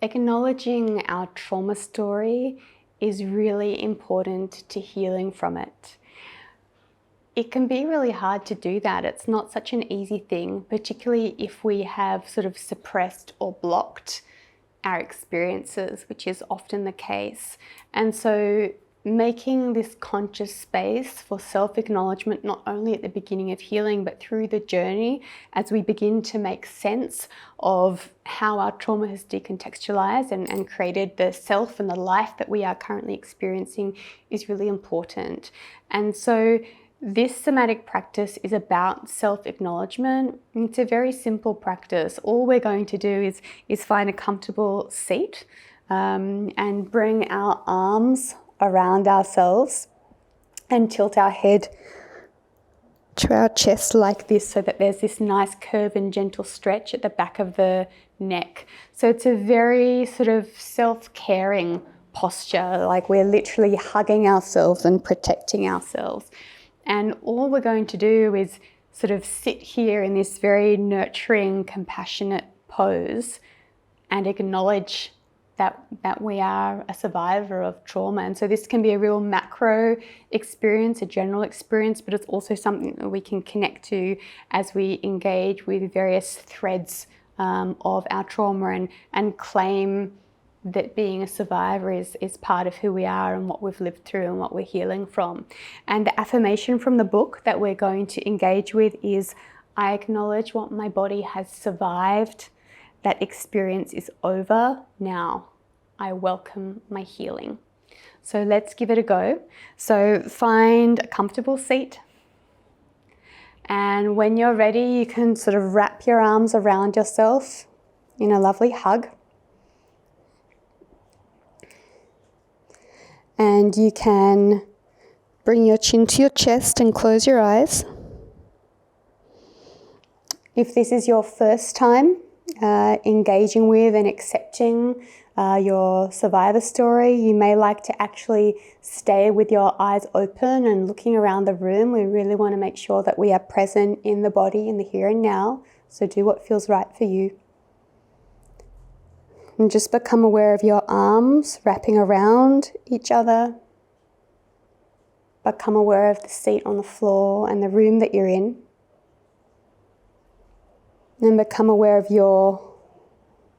Acknowledging our trauma story is really important to healing from it. It can be really hard to do that. It's not such an easy thing, particularly if we have sort of suppressed or blocked our experiences, which is often the case. And so making this conscious space for self-acknowledgement, not only at the beginning of healing, but through the journey, as we begin to make sense of how our trauma has decontextualized and created the self and the life that we are currently experiencing, is really important. And so this somatic practice is about self-acknowledgement. It's a very simple practice. All we're going to do is find a comfortable seat and bring our arms around ourselves and tilt our head to our chest like this, so that there's this nice curve and gentle stretch at the back of the neck. So it's a very sort of self-caring posture, like we're literally hugging ourselves and protecting ourselves. And all we're going to do is sort of sit here in this very nurturing, compassionate pose and acknowledge that we are a survivor of trauma. And so this can be a real macro experience, a general experience, but it's also something that we can connect to as we engage with various threads of our trauma and claim that being a survivor is part of who we are and what we've lived through and what we're healing from. And the affirmation from the book that we're going to engage with is, I acknowledge what my body has survived. That experience is over now. I welcome my healing. So let's give it a go. So find a comfortable seat. And when you're ready, you can sort of wrap your arms around yourself in a lovely hug. And you can bring your chin to your chest and close your eyes. If this is your first time engaging with and accepting your survivor story, you may like to actually stay with your eyes open and looking around the room. We really want to make sure that we are present in the body, in the here and now. So do what feels right for you. And just become aware of your arms wrapping around each other. Become aware of the seat on the floor and the room that you're in. And become aware of your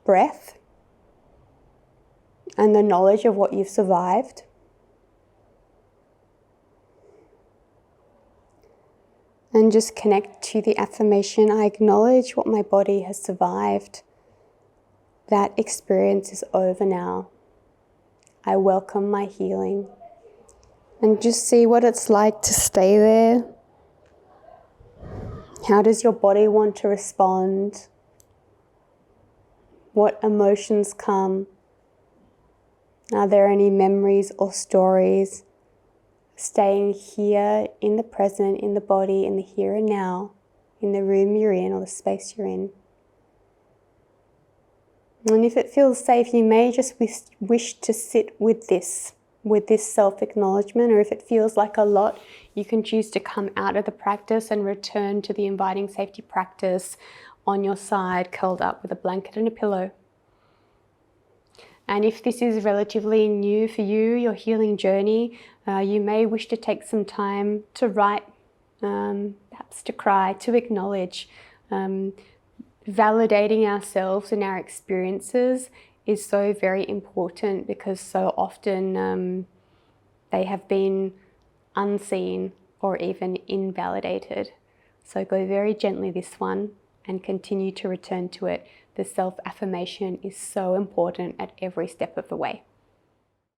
breath and the knowledge of what you've survived. And just connect to the affirmation, I acknowledge what my body has survived. That experience is over now. I welcome my healing. And just see what it's like to stay there. How does your body want to respond? What emotions come? Are there any memories or stories? Staying here in the present, in the body, in the here and now, in the room you're in or the space you're in. And if it feels safe, you may just wish to sit with this self-acknowledgement, or if it feels like a lot, you can choose to come out of the practice and return to the inviting safety practice on your side, curled up with a blanket and a pillow. And if this is relatively new for you, your healing journey, you may wish to take some time to write, perhaps to cry, to acknowledge. Validating ourselves and our experiences is so very important, because so often they have been unseen or even invalidated. So go very gently this one and continue to return to it. The self-affirmation is so important at every step of the way.